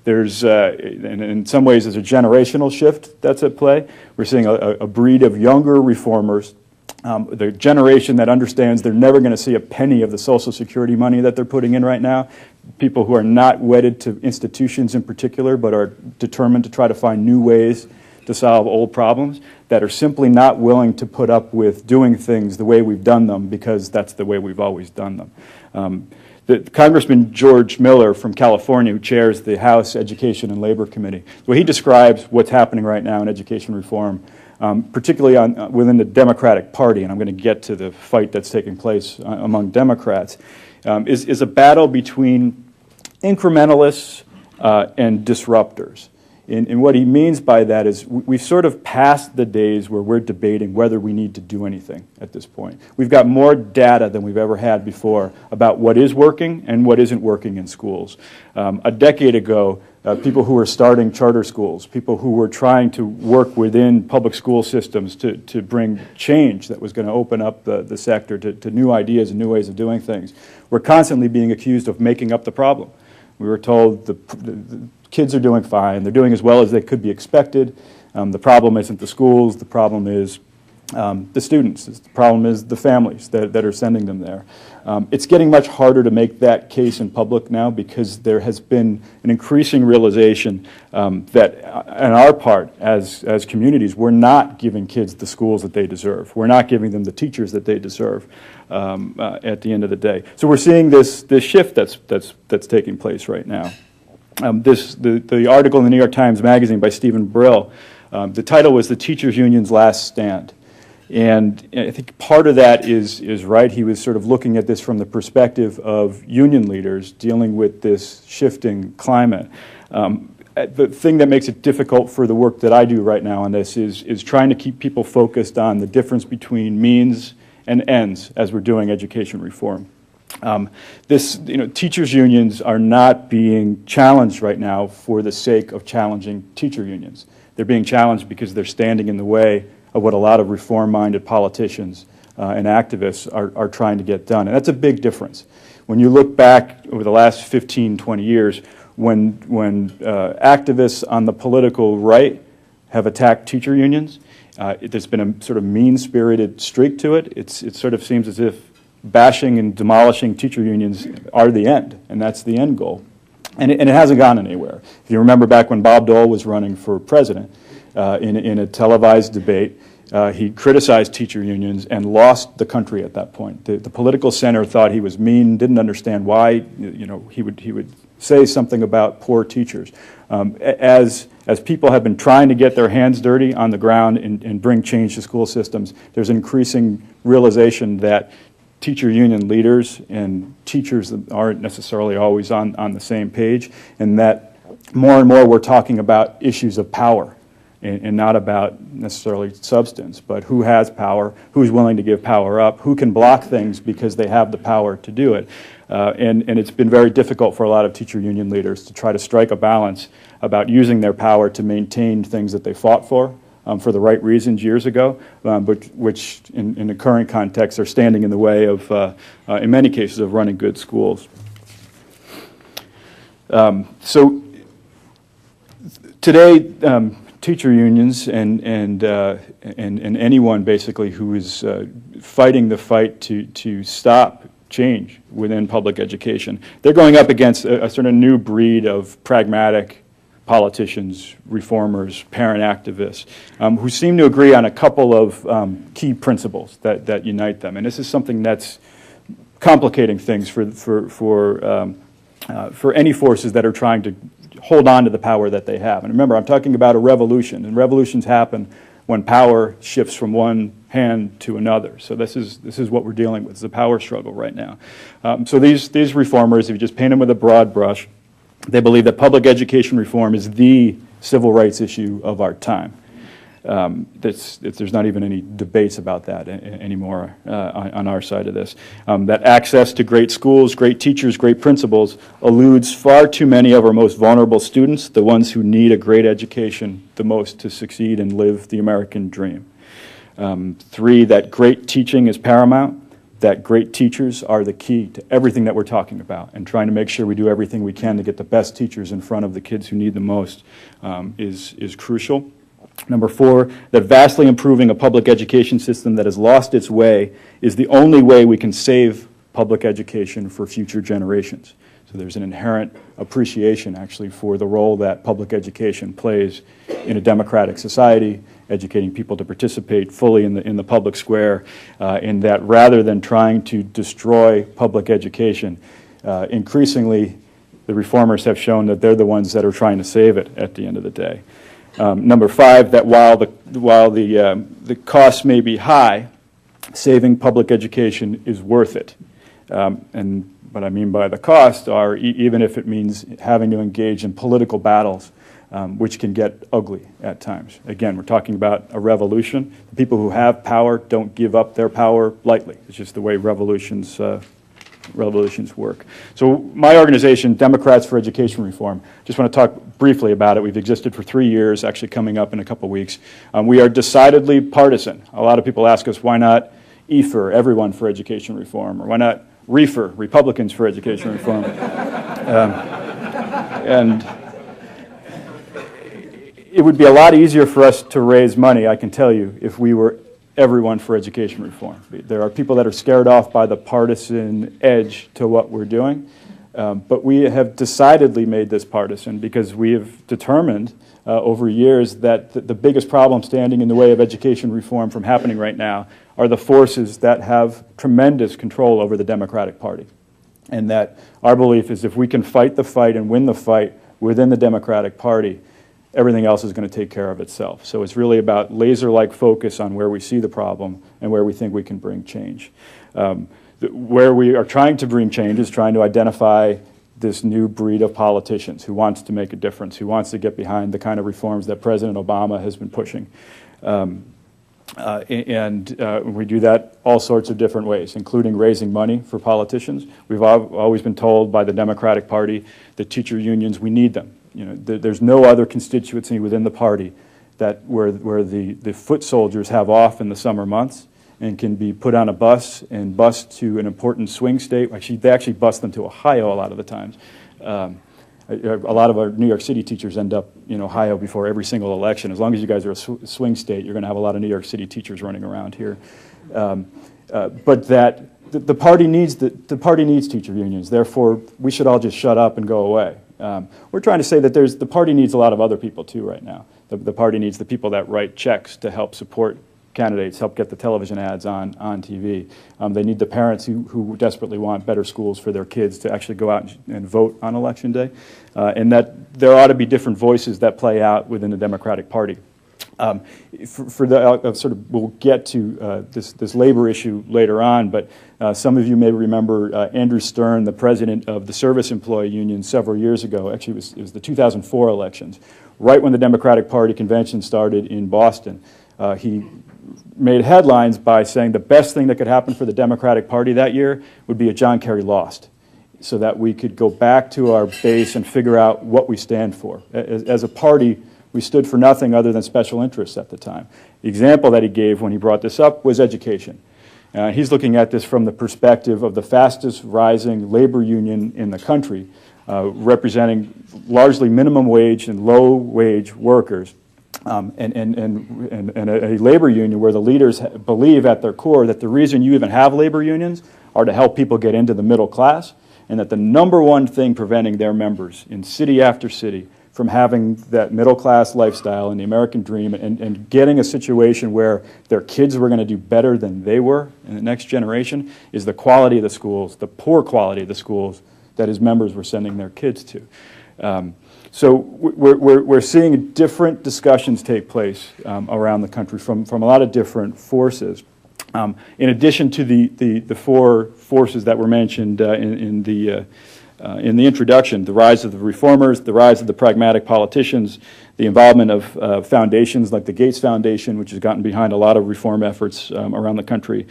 There's, and in some ways, there's a generational shift that's at play. We're seeing a breed of younger reformers, the generation that understands they're never going to see a penny of the Social Security money that they're putting in right now. People who are not wedded to institutions in particular, but are determined to try to find new ways to solve old problems, that are simply not willing to put up with doing things the way we've done them because that's the way we've always done them. Congressman George Miller from California, who chairs the House Education and Labor Committee, well, he describes what's happening right now in education reform, particularly within the Democratic Party, and I'm going to get to the fight that's taking place among Democrats, is a battle between incrementalists and disruptors. And what he means by that is we've sort of passed the days where we're debating whether we need to do anything at this point. We've got more data than we've ever had before about what is working and what isn't working in schools. A decade ago, people who were starting charter schools, people who were trying to work within public school systems to bring change that was going to open up the sector to new ideas and new ways of doing things, were constantly being accused of making up the problem. We were told the kids are doing fine, they're doing as well as they could be expected. The problem isn't the schools, the problem is the students, the problem is the families that are sending them there. It's getting much harder to make that case in public now because there has been an increasing realization that on our part as communities, we're not giving kids the schools that they deserve. We're not giving them the teachers that they deserve at the end of the day. So we're seeing this shift that's taking place right now. The article in the New York Times Magazine by Stephen Brill, the title was "The Teachers Union's Last Stand." And I think part of that is right. He was sort of looking at this from the perspective of union leaders dealing with this shifting climate. The thing that makes it difficult for the work that I do right now on this is trying to keep people focused on the difference between means and ends as we're doing education reform. Teachers' unions are not being challenged right now for the sake of challenging teacher unions. They're being challenged because they're standing in the way of what a lot of reform-minded politicians and activists are trying to get done. And that's a big difference. When you look back over the last 15, 20 years, when activists on the political right have attacked teacher unions, there's been a sort of mean-spirited streak to it. It sort of seems as if bashing and demolishing teacher unions are the end, and that's the end goal. And it hasn't gone anywhere. If you remember back when Bob Dole was running for president, in a televised debate, he criticized teacher unions and lost the country at that point. The political center thought he was mean, didn't understand why he would say something about poor teachers. As people have been trying to get their hands dirty on the ground and bring change to school systems, there's an increasing realization that teacher union leaders and teachers aren't necessarily always on the same page, and that more and more we're talking about issues of power and not about necessarily substance, but who has power, who's willing to give power up, who can block things because they have the power to do it. And it's been very difficult for a lot of teacher union leaders to try to strike a balance about using their power to maintain things that they fought for the right reasons years ago, but which in the current context are standing in the way of, in many cases, of running good schools. So today, teacher unions and anyone basically who is fighting the fight to stop change within public education, they're going up against a sort of new breed of pragmatic politicians, reformers, parent activists, who seem to agree on a couple of key principles that unite them. And this is something that's complicating things for any forces that are trying to hold on to the power that they have. And remember, I'm talking about a revolution, and revolutions happen when power shifts from one hand to another. So this is what we're dealing with. It's a power struggle right now. So these reformers, if you just paint them with a broad brush, they believe that public education reform is the civil rights issue of our time. There's not even any debates about that anymore on our side of this. That access to great schools, great teachers, great principals eludes far too many of our most vulnerable students, the ones who need a great education the most to succeed and live the American dream. 3, that great teaching is paramount, that great teachers are the key to everything that we're talking about, and trying to make sure we do everything we can to get the best teachers in front of the kids who need the most is crucial. Number 4, that vastly improving a public education system that has lost its way is the only way we can save public education for future generations. So there's an inherent appreciation, actually, for the role that public education plays in a democratic society, educating people to participate fully in the public square, in that rather than trying to destroy public education, increasingly the reformers have shown that they're the ones that are trying to save it at the end of the day. Number 5, that while the costs may be high, saving public education is worth it. And what I mean by the cost are even if it means having to engage in political battles, which can get ugly at times. Again, we're talking about a revolution. The people who have power don't give up their power lightly. It's just the way revolutions work. So my organization, Democrats for Education Reform, just want to talk briefly about it. We've existed for 3 years, actually coming up in a couple weeks. We are decidedly partisan. A lot of people ask us, why not EFER, Everyone for Education Reform, or why not REFER, Republicans for Education Reform? And it would be a lot easier for us to raise money, I can tell you, if we were everyone for education reform. There are people that are scared off by the partisan edge to what we're doing, but we have decidedly made this partisan because we have determined over years that the biggest problem standing in the way of education reform from happening right now are the forces that have tremendous control over the Democratic Party. And that our belief is if we can fight the fight and win the fight within the Democratic Party, everything else is going to take care of itself. So it's really about laser-like focus on where we see the problem and where we think we can bring change. Where we are trying to bring change is trying to identify this new breed of politicians who wants to make a difference, who wants to get behind the kind of reforms that President Obama has been pushing. We do that all sorts of different ways, including raising money for politicians. We've always been told by the Democratic Party that teacher unions, we need them. You know, there's no other constituency within the party where the foot soldiers have off in the summer months and can be put on a bus and bused to an important swing state. Actually, they actually bus them to Ohio a lot of the times. A lot of our New York City teachers end up in Ohio before every single election. As long as you guys are a swing state, you're going to have a lot of New York City teachers running around here. But that the party needs teacher unions. Therefore, we should all just shut up and go away. We're trying to say that the party needs a lot of other people too right now. The party needs the people that write checks to help support candidates, help get the television ads on TV. They need the parents who desperately want better schools for their kids to actually go out and vote on Election Day. And that there ought to be different voices that play out within the Democratic Party. We'll get to this labor issue later on, but some of you may remember Andrew Stern, the president of the Service Employee Union several years ago. Actually, it was the 2004 elections. Right when the Democratic Party convention started in Boston, he made headlines by saying the best thing that could happen for the Democratic Party that year would be a John Kerry lost, so that we could go back to our base and figure out what we stand for. As a party, we stood for nothing other than special interests at the time. The example that he gave when he brought this up was education. He's looking at this from the perspective of the fastest rising labor union in the country, representing largely minimum wage and low wage workers. And a labor union where the leaders believe at their core that the reason you even have labor unions are to help people get into the middle class, and that the number one thing preventing their members in city after city from having that middle class lifestyle and the American dream and getting a situation where their kids were going to do better than they were in the next generation is the quality of the schools, the poor quality of the schools that his members were sending their kids to. So we're seeing different discussions take place around the country from a lot of different forces. In addition to the four forces that were mentioned in the introduction, the rise of the reformers, the rise of the pragmatic politicians, the involvement of foundations like the Gates Foundation, which has gotten behind a lot of reform efforts around the country,